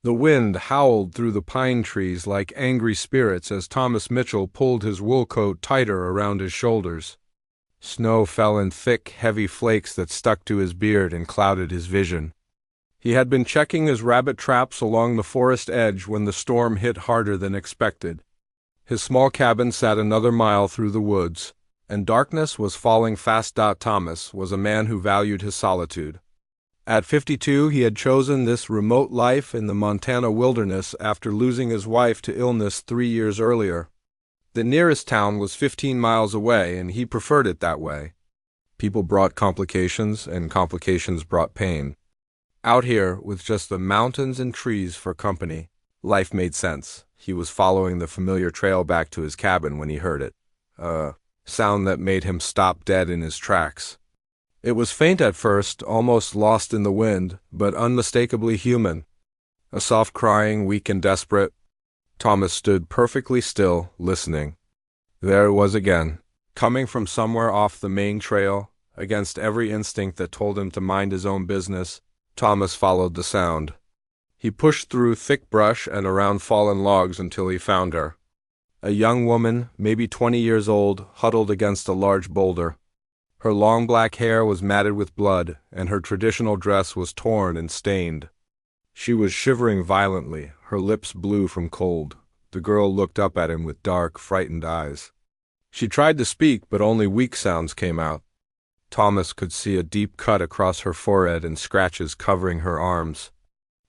The wind howled through the pine trees like angry spirits as Thomas Mitchell pulled his wool coat tighter around his shoulders. Snow fell in thick, heavy flakes that stuck to his beard and clouded his vision. He had been checking his rabbit traps along the forest edge when the storm hit harder than expected. His small cabin sat another mile through the woods, and darkness was falling fast. Thomas was a man who valued his solitude. At 52, he had chosen this remote life in the Montana wilderness after losing his wife to illness 3 years earlier. The nearest town was 15 miles away, and he preferred it that way. People brought complications, and complications brought pain. Out here, with just the mountains and trees for company, life made sense. He was following the familiar trail back to his cabin when he heard it. A sound that made him stop dead in his tracks. It was faint at first, almost lost in the wind, but unmistakably human. A soft crying, weak and desperate. Thomas stood perfectly still, listening. There it was again, coming from somewhere off the main trail. Against every instinct that told him to mind his own business, Thomas followed the sound. He pushed through thick brush and around fallen logs until he found her. A young woman, maybe 20 years old, huddled against a large boulder. Her long black hair was matted with blood, and her traditional dress was torn and stained. She was shivering violently, her lips blue from cold. The girl looked up at him with dark, frightened eyes. She tried to speak, but only weak sounds came out. Thomas could see a deep cut across her forehead and scratches covering her arms.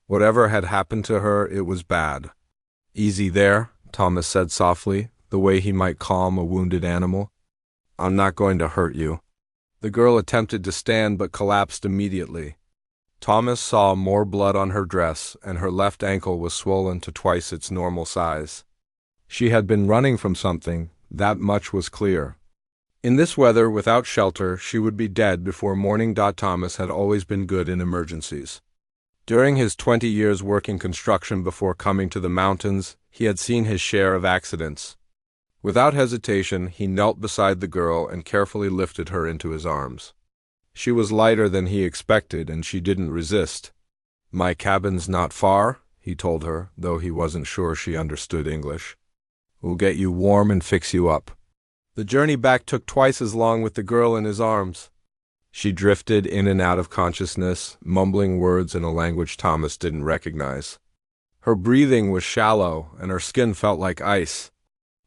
Whatever had happened to her, it was bad. "Easy there," Thomas said softly, the way he might calm a wounded animal. "I'm not going to hurt you." The girl attempted to stand but collapsed immediately. Thomas saw more blood on her dress, and her left ankle was swollen to twice its normal size. She had been running from something, that much was clear. In this weather, without shelter, she would be dead before morning. Thomas had always been good in emergencies. During his 20 years working construction before coming to the mountains, he had seen his share of accidents. Without hesitation, he knelt beside the girl and carefully lifted her into his arms. She was lighter than he expected, and she didn't resist. "My cabin's not far," he told her, though he wasn't sure she understood English. "We'll get you warm and fix you up." The journey back took twice as long with the girl in his arms. She drifted in and out of consciousness, mumbling words in a language Thomas didn't recognize. Her breathing was shallow, and her skin felt like ice.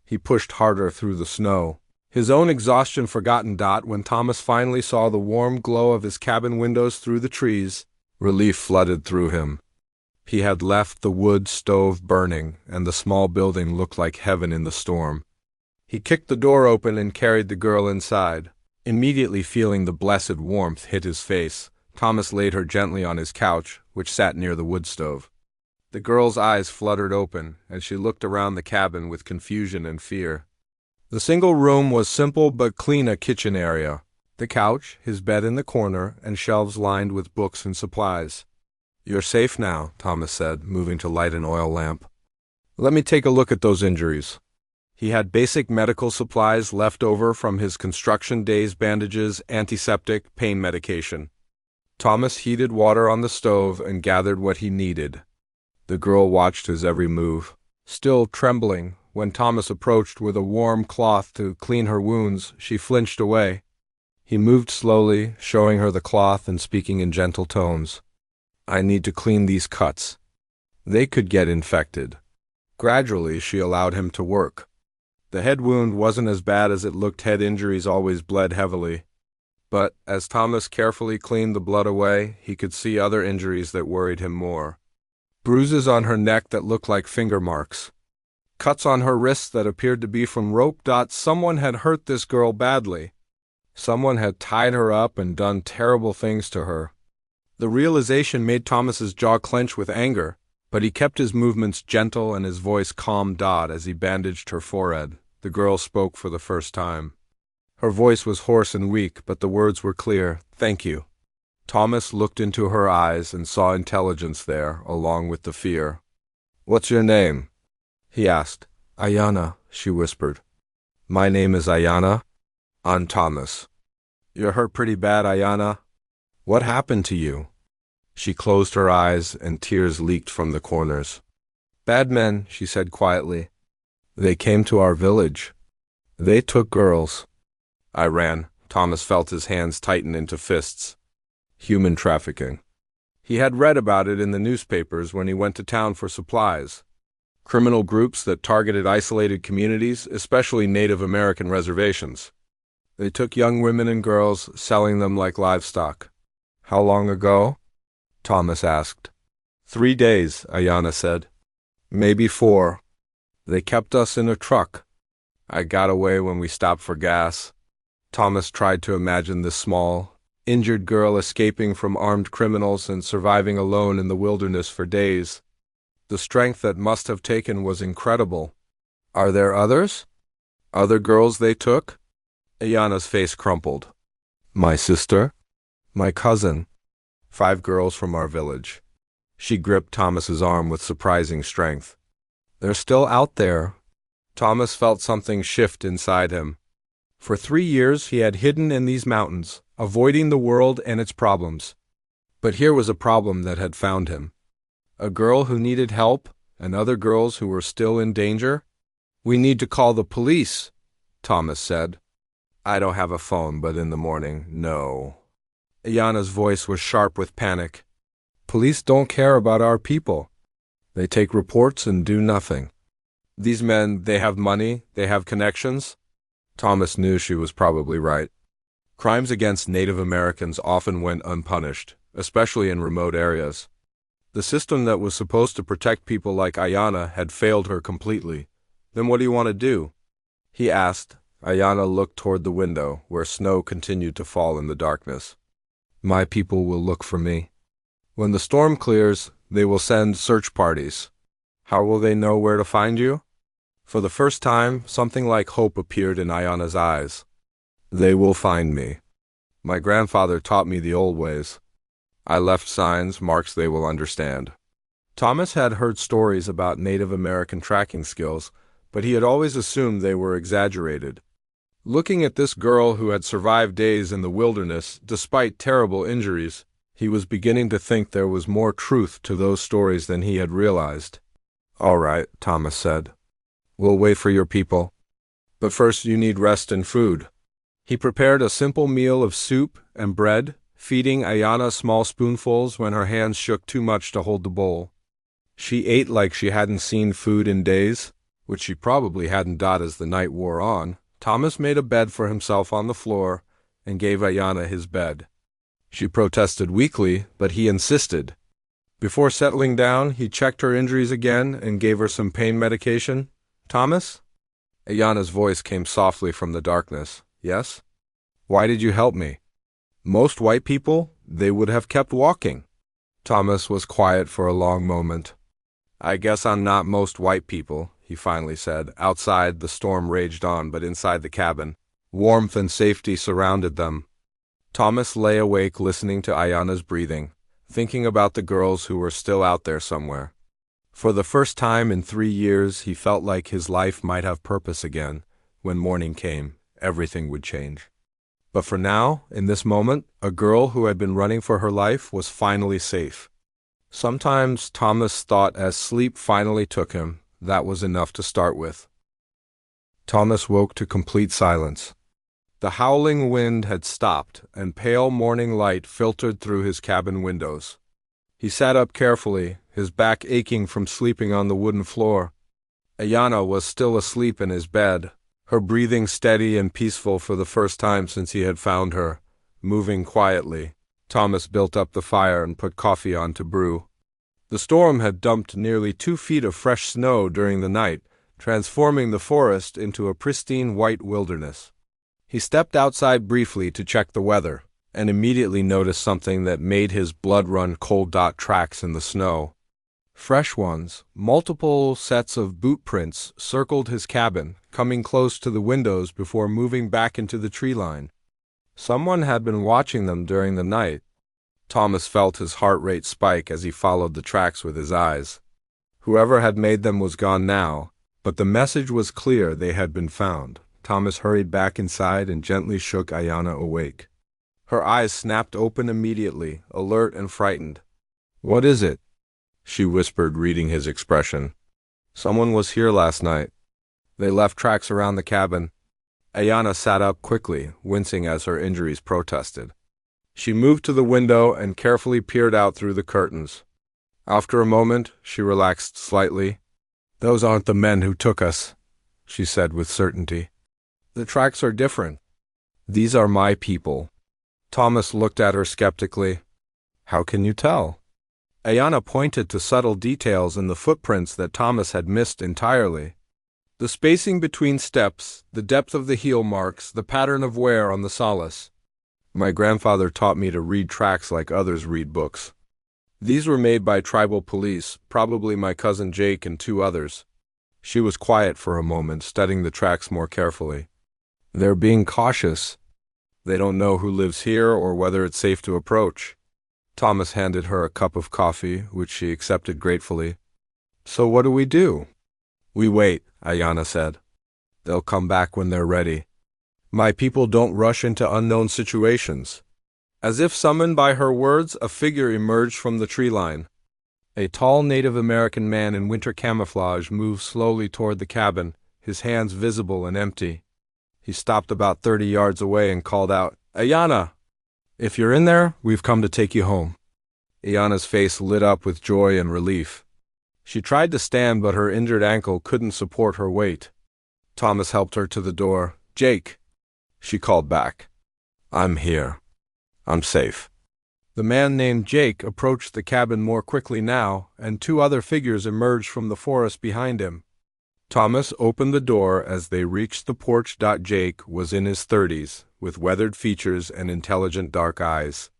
He pushed harder through the snow, his own exhaustion forgotten. When Thomas finally saw the warm glow of his cabin windows through the trees, relief flooded through him. He had left the wood stove burning, and the small building looked like heaven in the storm. He kicked the door open and carried the girl inside. Immediately feeling the blessed warmth hit his face, Thomas laid her gently on his couch, which sat near the wood stove. The girl's eyes fluttered open, and she looked around the cabin with confusion and fear. The single room was simple but clean, a kitchen area. The couch, his bed in the corner, and shelves lined with books and supplies. "You're safe now," Thomas said, moving to light an oil lamp. "Let me take a look at those injuries." He had basic medical supplies left over from his construction days: bandages, antiseptic, pain medication. Thomas heated water on the stove and gathered what he needed. The girl watched his every move. Still trembling, when Thomas approached with a warm cloth to clean her wounds, she flinched away. He moved slowly, showing her the cloth and speaking in gentle tones. "I need to clean these cuts. They could get infected." Gradually, she allowed him to work. The head wound wasn't as bad as it looked. Head injuries always bled heavily. But as Thomas carefully cleaned the blood away, he could see other injuries that worried him more. Bruises on her neck that looked like finger marks. Cuts on her wrists that appeared to be from rope. Someone had hurt this girl badly. Someone had tied her up and done terrible things to her. The realization made Thomas's jaw clench with anger, but he kept his movements gentle and his voice calm. As he bandaged her forehead, the girl spoke for the first time. Her voice was hoarse and weak, but the words were clear. "Thank you." Thomas looked into her eyes and saw intelligence there, along with the fear. "What's your name?" he asked. "Ayana," she whispered. "My name is Ayana. I'm Thomas." "You're hurt pretty bad, Ayana. What happened to you?" She closed her eyes and tears leaked from the corners. Bad men, she said quietly. They came to our village. They took girls. I ran. Thomas felt his hands tighten into fists. Human trafficking. He had read about it in the newspapers when he went to town for supplies. Criminal groups that targeted isolated communities, especially Native American reservations. They took young women and girls, selling them like livestock. How long ago? Thomas asked. 3 days, Ayana said. Maybe 4. They kept us in a truck. I got away when we stopped for gas. Thomas tried to imagine this small, injured girl escaping from armed criminals and surviving alone in the wilderness for days. The strength that must have taken was incredible. Are there others? Other girls they took? Ayana's face crumpled. My sister? My cousin. 5 girls from our village. She gripped Thomas's arm with surprising strength. They're still out there. Thomas felt something shift inside him. For 3 years he had hidden in these mountains, avoiding the world and its problems. But here was a problem that had found him. A girl who needed help, and other girls who were still in danger. We need to call the police, Thomas said. I don't have a phone, but in the morning, no. Ayana's voice was sharp with panic. Police don't care about our people. They take reports and do nothing. These men, they have money, they have connections. Thomas knew she was probably right. Crimes against Native Americans often went unpunished, especially in remote areas. The system that was supposed to protect people like Ayana had failed her completely. Then what do you want to do? He asked. Ayana looked toward the window, where snow continued to fall in the darkness. My people will look for me. When the storm clears, they will send search parties. How will they know where to find you? For the first time, something like hope appeared in Ayana's eyes. They will find me. My grandfather taught me the old ways. I left signs, marks they will understand. Thomas had heard stories about Native American tracking skills, but he had always assumed they were exaggerated. Looking at this girl who had survived days in the wilderness despite terrible injuries, he was beginning to think there was more truth to those stories than he had realized. All right, Thomas said. We'll wait for your people. But first you need rest and food. He prepared a simple meal of soup and bread, feeding Ayana small spoonfuls when her hands shook too much to hold the bowl. She ate like she hadn't seen food in days, which she probably hadn't done as the night wore on. Thomas made a bed for himself on the floor and gave Ayana his bed. She protested weakly, but he insisted. Before settling down, he checked her injuries again and gave her some pain medication. Thomas? Ayana's voice came softly from the darkness. Yes? Why did you help me? Most white people, they would have kept walking. Thomas was quiet for a long moment. I guess I'm not most white people, he finally said. Outside, the storm raged on, but inside the cabin, warmth and safety surrounded them. Thomas lay awake listening to Ayana's breathing, thinking about the girls who were still out there somewhere. For the first time in 3 years, he felt like his life might have purpose again. When morning came, everything would change. But for now, in this moment, a girl who had been running for her life was finally safe. Sometimes Thomas thought as sleep finally took him, that was enough to start with. Thomas woke to complete silence. The howling wind had stopped, and pale morning light filtered through his cabin windows. He sat up carefully, his back aching from sleeping on the wooden floor. Ayana was still asleep in his bed, her breathing steady and peaceful for the first time since he had found her, moving quietly. Thomas built up the fire and put coffee on to brew. The storm had dumped nearly 2 feet of fresh snow during the night, transforming the forest into a pristine white wilderness. He stepped outside briefly to check the weather, and immediately noticed something that made his blood run cold. Tracks in the snow. Fresh ones, multiple sets of boot prints circled his cabin, coming close to the windows before moving back into the tree line. Someone had been watching them during the night. Thomas felt his heart rate spike as he followed the tracks with his eyes. Whoever had made them was gone now, but the message was clear: they had been found. Thomas hurried back inside and gently shook Ayana awake. Her eyes snapped open immediately, alert and frightened. What is it? She whispered, reading his expression. Someone was here last night. They left tracks around the cabin. Ayana sat up quickly, wincing as her injuries protested. She moved to the window and carefully peered out through the curtains. After a moment, she relaxed slightly. Those aren't the men who took us, she said with certainty. The tracks are different. These are my people. Thomas looked at her skeptically. How can you tell? Ayana pointed to subtle details in the footprints that Thomas had missed entirely. The spacing between steps, the depth of the heel marks, the pattern of wear on the solace. My grandfather taught me to read tracks like others read books. These were made by tribal police, probably my cousin Jake and 2 others. She was quiet for a moment, studying the tracks more carefully. They're being cautious. They don't know who lives here or whether it's safe to approach. Thomas handed her a cup of coffee, which she accepted gratefully. So what do we do? We wait, Ayana said. They'll come back when they're ready. My people don't rush into unknown situations. As if summoned by her words, a figure emerged from the tree line. A tall Native American man in winter camouflage moved slowly toward the cabin, his hands visible and empty. He stopped about 30 yards away and called out, Ayana! If you're in there, we've come to take you home. Ayana's face lit up with joy and relief. She tried to stand, but her injured ankle couldn't support her weight. Thomas helped her to the door. Jake! She called back. I'm here. I'm safe. The man named Jake approached the cabin more quickly now, and 2 other figures emerged from the forest behind him. Thomas opened the door as they reached the porch. Jake was in his 30s, with weathered features and intelligent dark eyes.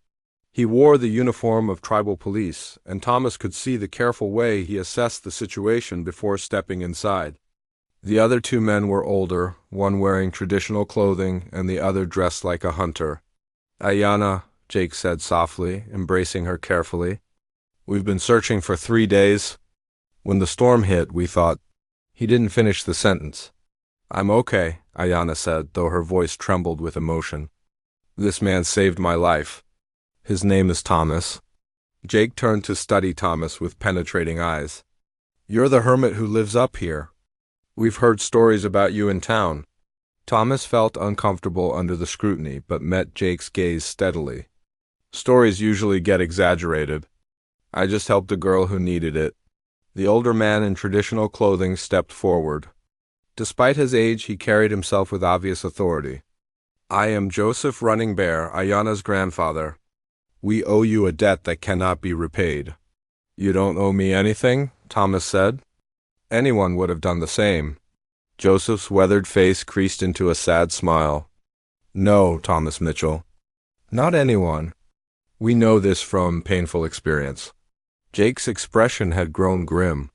He wore the uniform of tribal police, and Thomas could see the careful way he assessed the situation before stepping inside. The other 2 men were older, one wearing traditional clothing and the other dressed like a hunter. Ayana, Jake said softly, embracing her carefully. We've been searching for 3 days. When the storm hit, we thought... He didn't finish the sentence. I'm okay, Ayana said, though her voice trembled with emotion. This man saved my life. His name is Thomas. Jake turned to study Thomas with penetrating eyes. You're the hermit who lives up here. We've heard stories about you in town. Thomas felt uncomfortable under the scrutiny, but met Jake's gaze steadily. Stories usually get exaggerated. I just helped a girl who needed it. The older man in traditional clothing stepped forward. Despite his age, he carried himself with obvious authority. I am Joseph Running Bear, Ayana's grandfather. We owe you a debt that cannot be repaid. You don't owe me anything, Thomas said. Anyone would have done the same. Joseph's weathered face creased into a sad smile. No, Thomas Mitchell. Not anyone. We know this from painful experience. Jake's expression had grown grim.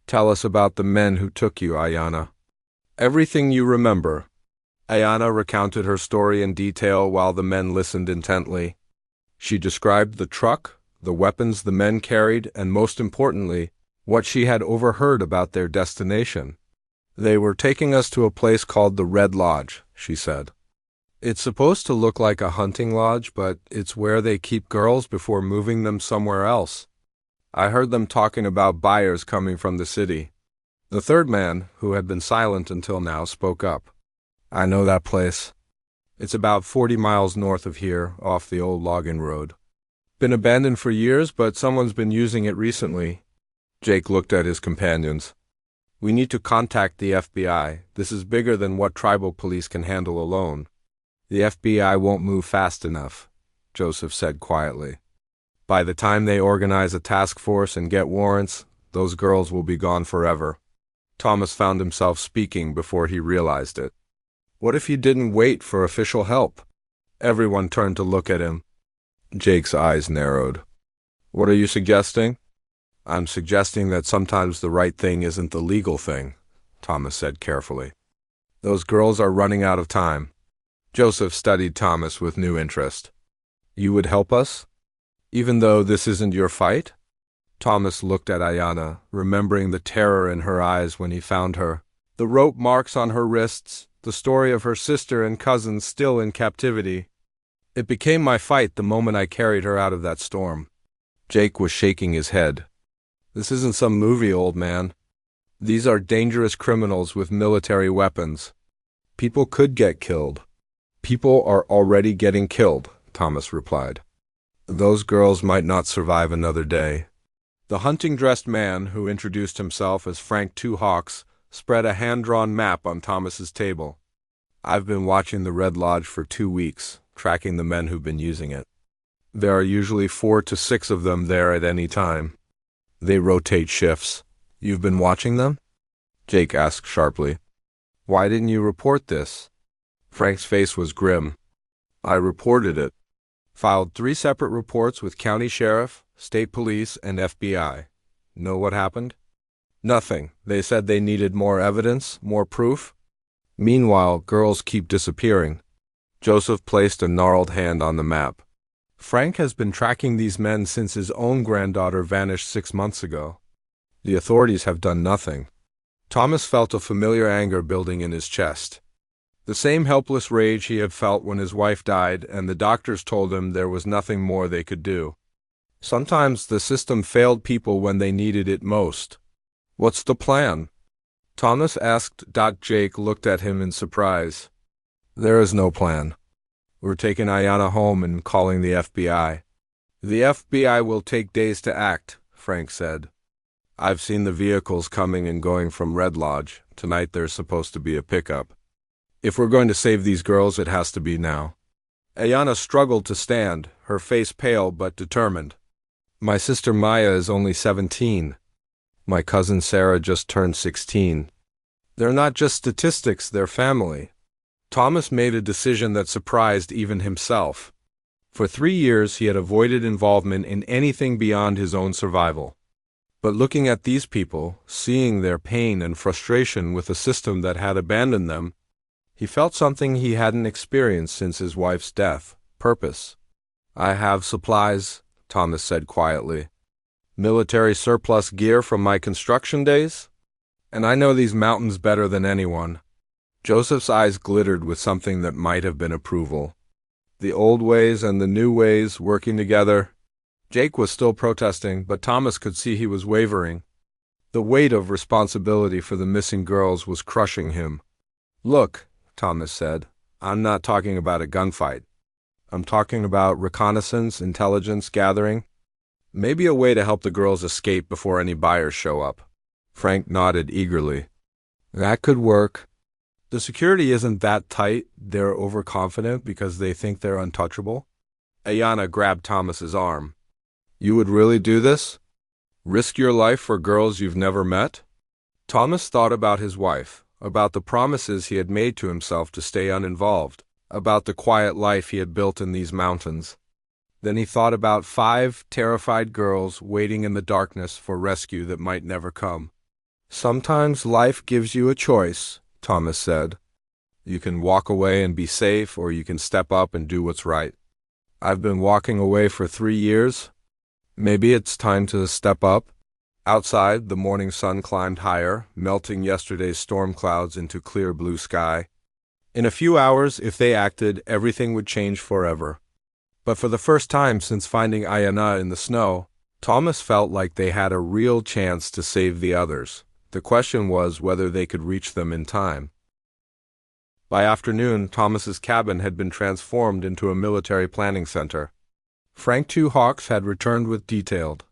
Tell us about the men who took you, Ayana. Everything you remember. Ayana recounted her story in detail while the men listened intently. She described the truck, the weapons the men carried, and most importantly, what she had overheard about their destination. They were taking us to a place called the Red Lodge, she said. It's supposed to look like a hunting lodge, but it's where they keep girls before moving them somewhere else. I heard them talking about buyers coming from the city. The third man, who had been silent until now, spoke up. I know that place. It's about 40 miles north of here, off the old logging road. Been abandoned for years, but someone's been using it recently. Jake looked at his companions. We need to contact the FBI. This is bigger than what tribal police can handle alone. The FBI won't move fast enough, Joseph said quietly. By the time they organize a task force and get warrants, those girls will be gone forever. Thomas found himself speaking before he realized it. What if he didn't wait for official help? Everyone turned to look at him. Jake's eyes narrowed. What are you suggesting? I'm suggesting that sometimes the right thing isn't the legal thing, Thomas said carefully. Those girls are running out of time. Joseph studied Thomas with new interest. You would help us? Even though this isn't your fight? Thomas looked at Ayana, remembering the terror in her eyes when he found her, the rope marks on her wrists, the story of her sister and cousins still in captivity. It became my fight the moment I carried her out of that storm. Jake was shaking his head. This isn't some movie, old man. These are dangerous criminals with military weapons. People could get killed. People are already getting killed, Thomas replied. Those girls might not survive another day. The hunting-dressed man, who introduced himself as Frank Two Hawks, spread a hand-drawn map on Thomas's table. I've been watching the Red Lodge for 2 weeks, tracking the men who've been using it. There are usually 4 to 6 of them there at any time. They rotate shifts. You've been watching them? Jake asked sharply. Why didn't you report this? Frank's face was grim. I reported it. Filed 3 separate reports with county sheriff, state police, and FBI. Know what happened? Nothing. They said they needed more evidence, more proof. Meanwhile, girls keep disappearing. Joseph placed a gnarled hand on the map. Frank has been tracking these men since his own granddaughter vanished 6 months ago. The authorities have done nothing. Thomas felt a familiar anger building in his chest. The same helpless rage he had felt when his wife died and the doctors told him there was nothing more they could do. Sometimes the system failed people when they needed it most. What's the plan? Thomas asked. Jake looked at him in surprise. There is no plan. We're taking Ayanna home and calling the FBI. The FBI will take days to act, Frank said. I've seen the vehicles coming and going from Red Lodge. Tonight there's supposed to be a pickup. If we're going to save these girls, it has to be now. Ayanna struggled to stand, her face pale but determined. My sister Maya is only 17. My cousin Sarah just turned 16. They're not just statistics, they're family. Thomas made a decision that surprised even himself. For 3 years he had avoided involvement in anything beyond his own survival. But looking at these people, seeing their pain and frustration with a system that had abandoned them, he felt something he hadn't experienced since his wife's death: purpose. I have supplies, Thomas said quietly. Military surplus gear from my construction days? And I know these mountains better than anyone. Joseph's eyes glittered with something that might have been approval. The old ways and the new ways working together. Jake was still protesting, but Thomas could see he was wavering. The weight of responsibility for the missing girls was crushing him. Look, Thomas said, I'm not talking about a gunfight. I'm talking about reconnaissance, intelligence gathering. Maybe a way to help the girls escape before any buyers show up. Frank nodded eagerly. That could work. The security isn't that tight. They're overconfident because they think they're untouchable. Ayanna grabbed Thomas's arm. You would really do this? Risk your life for girls you've never met? Thomas thought about his wife, about the promises he had made to himself to stay uninvolved, about the quiet life he had built in these mountains. Then he thought about 5 terrified girls waiting in the darkness for rescue that might never come. Sometimes life gives you a choice, Thomas said. You can walk away and be safe, or you can step up and do what's right. I've been walking away for 3 years. Maybe it's time to step up. Outside, the morning sun climbed higher, melting yesterday's storm clouds into clear blue sky. In a few hours, if they acted, everything would change forever. But for the first time since finding Ayanna in the snow, Thomas felt like they had a real chance to save the others. The question was whether they could reach them in time. By afternoon, Thomas's cabin had been transformed into a military planning center. Frank Two Hawks had returned with detailed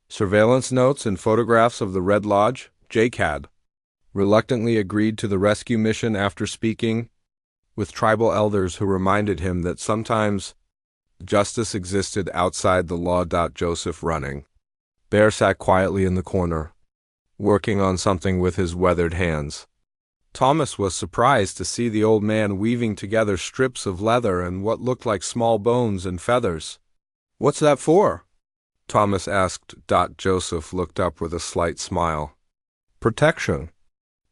surveillance notes and photographs of the Red Lodge. Jake had reluctantly agreed to the rescue mission after speaking with tribal elders who reminded him that sometimes justice existed outside the law. Joseph running. Bear sat quietly in the corner, working on something with his weathered hands. Thomas was surprised to see the old man weaving together strips of leather and what looked like small bones and feathers. What's that for? Thomas asked. Joseph looked up with a slight smile. Protection.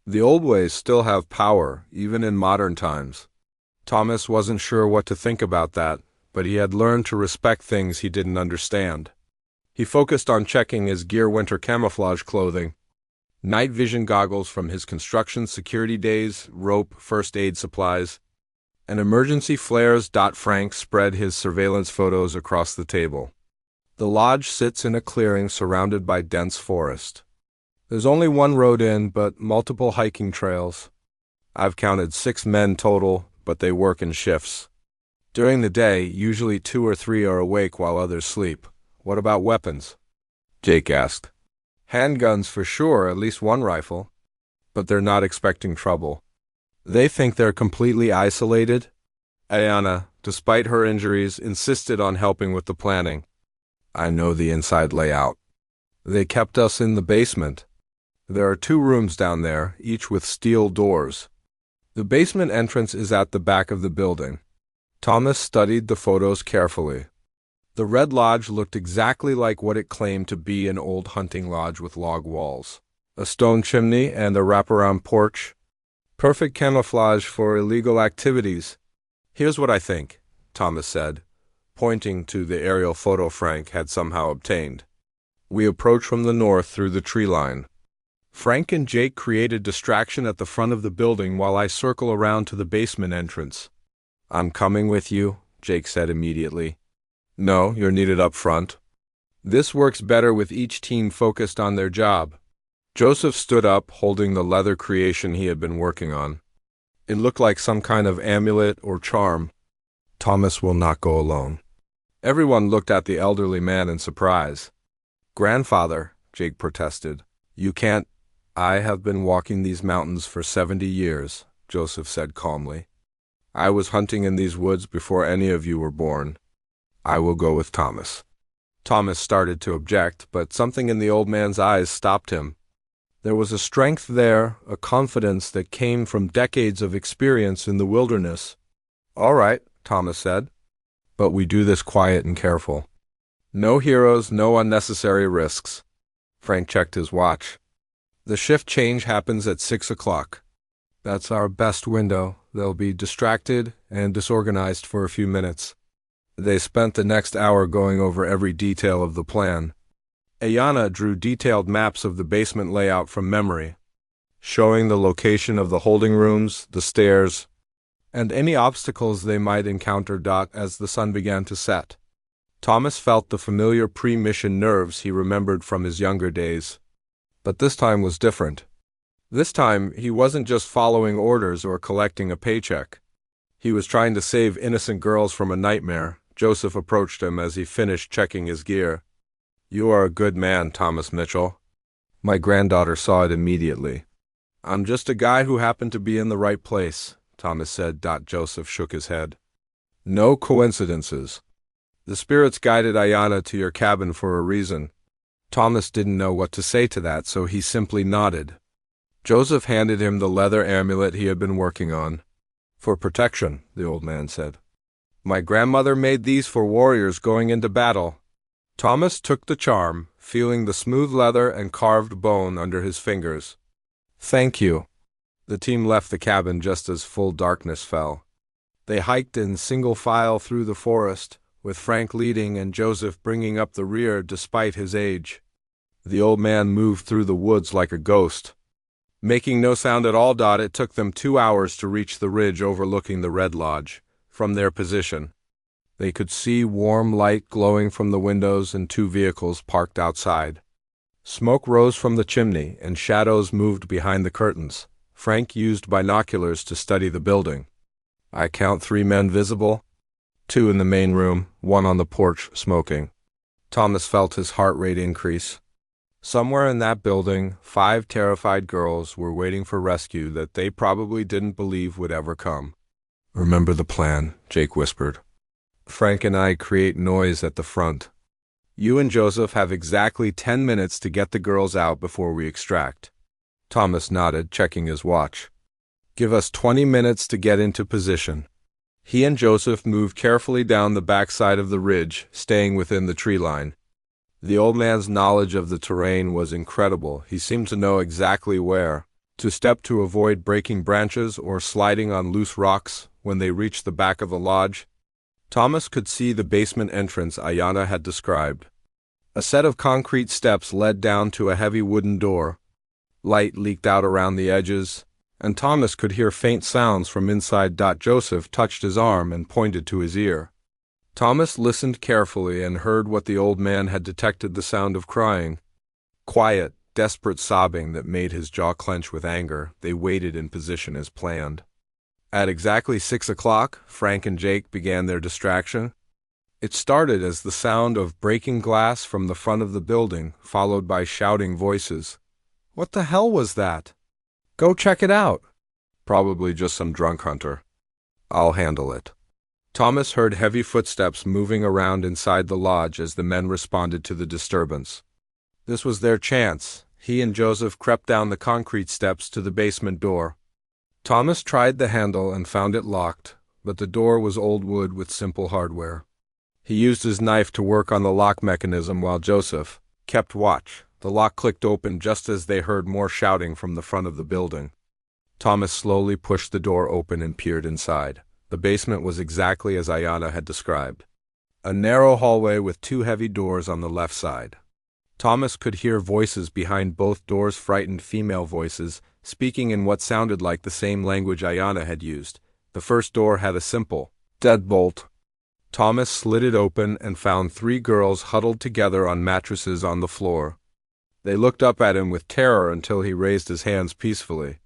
The old ways still have power, even in modern times. Thomas wasn't sure what to think about that, but he had learned to respect things he didn't understand. He focused on checking his gear winter camouflage clothing, night vision goggles from his construction security days, rope, first aid supplies, and emergency flares. Frank spread his surveillance photos across the table. The lodge sits in a clearing surrounded by dense forest. There's only one road in, but multiple hiking trails. I've counted 6 men total, but they work in shifts. During the day, usually 2 or 3 are awake while others sleep. What about weapons? Jake asked. Handguns for sure, at least one rifle. But they're not expecting trouble. They think they're completely isolated. Ayana, despite her injuries, insisted on helping with the planning. I know the inside layout. They kept us in the basement. There are 2 rooms down there, each with steel doors. The basement entrance is at the back of the building. Thomas studied the photos carefully. The Red Lodge looked exactly like what it claimed to be, an old hunting lodge with log walls, a stone chimney, and a wraparound porch. Perfect camouflage for illegal activities. Here's what I think, Thomas said, pointing to the aerial photo Frank had somehow obtained. We approach from the north through the tree line. Frank and Jake created distraction at the front of the building while I circle around to the basement entrance. I'm coming with you, Jake said immediately. No, you're needed up front. This works better with each team focused on their job. Joseph stood up, holding the leather creation he had been working on. It looked like some kind of amulet or charm. Thomas will not go alone. Everyone looked at the elderly man in surprise. Grandfather, Jake protested. You can't. I have been walking these mountains for 70 years, Joseph said calmly. I was hunting in these woods before any of you were born. I will go with Thomas. Thomas started to object, but something in the old man's eyes stopped him. There was a strength there, a confidence that came from decades of experience in the wilderness. All right, Thomas said, but we do this quiet and careful. No heroes, no unnecessary risks. Frank checked his watch. The shift change happens at 6 o'clock. That's our best window. They'll be distracted and disorganized for a few minutes. They spent the next hour going over every detail of the plan. Ayana drew detailed maps of the basement layout from memory, showing the location of the holding rooms, the stairs, and any obstacles they might encounter. As the sun began to set, Thomas felt the familiar pre-mission nerves he remembered from his younger days. But this time was different. This time, he wasn't just following orders or collecting a paycheck. He was trying to save innocent girls from a nightmare. Joseph approached him as he finished checking his gear. You are a good man, Thomas Mitchell. My granddaughter saw it immediately. I'm just a guy who happened to be in the right place, Thomas said. Joseph shook his head. No coincidences. The spirits guided Ayana to your cabin for a reason. Thomas didn't know what to say to that, so he simply nodded. Joseph handed him the leather amulet he had been working on. For protection, the old man said. My grandmother made these for warriors going into battle. Thomas took the charm, feeling the smooth leather and carved bone under his fingers. Thank you. The team left the cabin just as full darkness fell. They hiked in single file through the forest, with Frank leading and Joseph bringing up the rear despite his age. The old man moved through the woods like a ghost, making no sound at all. It took them 2 hours to reach the ridge overlooking the Red Lodge. From their position, they could see warm light glowing from the windows and 2 vehicles parked outside. Smoke rose from the chimney and shadows moved behind the curtains. Frank used binoculars to study the building. I count 3 men visible, 2 in the main room, 1 on the porch smoking. Thomas felt his heart rate increase. Somewhere in that building, 5 terrified girls were waiting for rescue that they probably didn't believe would ever come. Remember the plan, Jake whispered. Frank and I create noise at the front. You and Joseph have exactly 10 minutes to get the girls out before we extract. Thomas nodded, checking his watch. Give us 20 minutes to get into position. He and Joseph moved carefully down the backside of the ridge, staying within the tree line. The old man's knowledge of the terrain was incredible. He seemed to know exactly where to step to avoid breaking branches or sliding on loose rocks when they reached the back of the lodge. Thomas could see the basement entrance Ayana had described. A set of concrete steps led down to a heavy wooden door. Light leaked out around the edges, and Thomas could hear faint sounds from inside. Joseph touched his arm and pointed to his ear. Thomas listened carefully and heard what the old man had detected: the sound of crying. Quiet, desperate sobbing that made his jaw clench with anger. They waited in position as planned. At exactly 6 o'clock, Frank and Jake began their distraction. It started as the sound of breaking glass from the front of the building, followed by shouting voices. "What the hell was that? Go check it out." "Probably just some drunk hunter. I'll handle it." Thomas heard heavy footsteps moving around inside the lodge as the men responded to the disturbance. This was their chance. He and Joseph crept down the concrete steps to the basement door. Thomas tried the handle and found it locked, but the door was old wood with simple hardware. He used his knife to work on the lock mechanism while Joseph kept watch. The lock clicked open just as they heard more shouting from the front of the building. Thomas slowly pushed the door open and peered inside. The basement was exactly as Ayanna had described. A narrow hallway with 2 heavy doors on the left side. Thomas could hear voices behind both doors, frightened female voices, speaking in what sounded like the same language Ayanna had used. The first door had a simple deadbolt. Thomas slid it open and found 3 girls huddled together on mattresses on the floor. They looked up at him with terror until he raised his hands peacefully.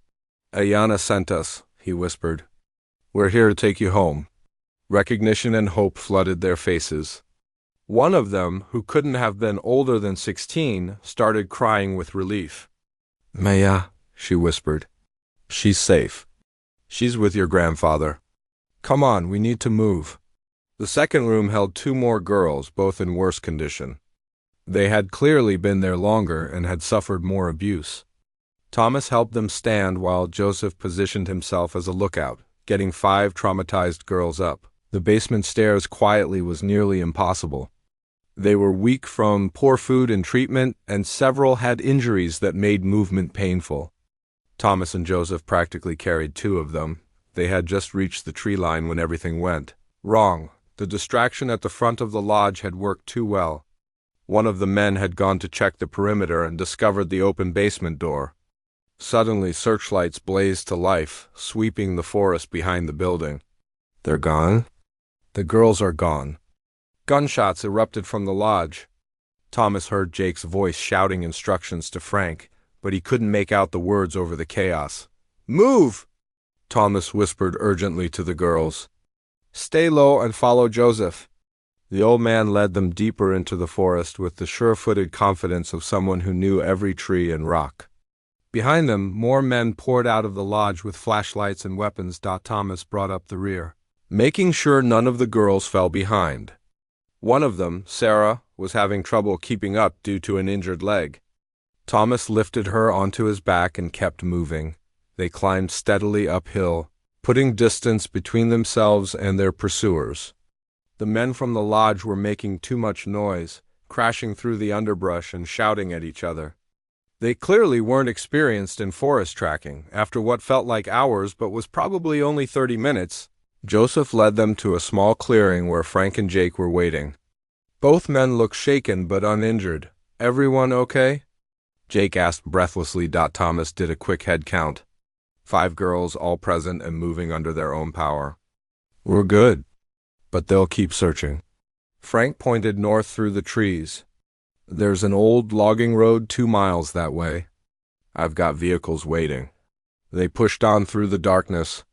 "Ayanna sent us," he whispered. "We're here to take you home." Recognition and hope flooded their faces. One of them, who couldn't have been older than 16, started crying with relief. "Maya," she whispered. "She's safe. She's with your grandfather. Come on, we need to move." The second room held 2 more girls, both in worse condition. They had clearly been there longer and had suffered more abuse. Thomas helped them stand while Joseph positioned himself as a lookout, getting 5 traumatized girls up. The basement stairs quietly was nearly impossible. They were weak from poor food and treatment, and several had injuries that made movement painful. Thomas and Joseph practically carried 2 of them. They had just reached the tree line when everything went wrong. The distraction at the front of the lodge had worked too well. One of the men had gone to check the perimeter and discovered the open basement door. Suddenly, searchlights blazed to life, sweeping the forest behind the building. "They're gone?" "The girls are gone." Gunshots erupted from the lodge. Thomas heard Jake's voice shouting instructions to Frank, but he couldn't make out the words over the chaos. "Move!" Thomas whispered urgently to the girls. "Stay low and follow Joseph." The old man led them deeper into the forest with the sure-footed confidence of someone who knew every tree and rock. Behind them, more men poured out of the lodge with flashlights and weapons. Thomas brought up the rear, making sure none of the girls fell behind. One of them, Sarah, was having trouble keeping up due to an injured leg. Thomas lifted her onto his back and kept moving. They climbed steadily uphill, putting distance between themselves and their pursuers. The men from the lodge were making too much noise, crashing through the underbrush and shouting at each other. They clearly weren't experienced in forest tracking. After what felt like hours but was probably only 30 minutes, Joseph led them to a small clearing where Frank and Jake were waiting. Both men looked shaken but uninjured. "Everyone okay?" Jake asked breathlessly. Thomas did a quick head count. 5 girls, all present and moving under their own power. "We're good, but they'll keep searching." Frank pointed north through the trees. "There's an old logging road 2 miles that way. I've got vehicles waiting." They pushed on through the darkness.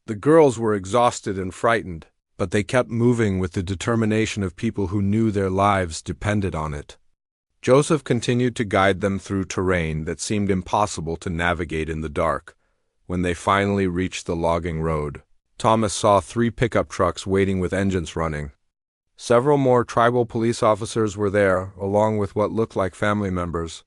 The girls were exhausted and frightened, but they kept moving with the determination of people who knew their lives depended on it. Joseph continued to guide them through terrain that seemed impossible to navigate in the dark. When they finally reached the logging road, Thomas saw 3 pickup trucks waiting with engines running. Several more tribal police officers were there, along with what looked like family members.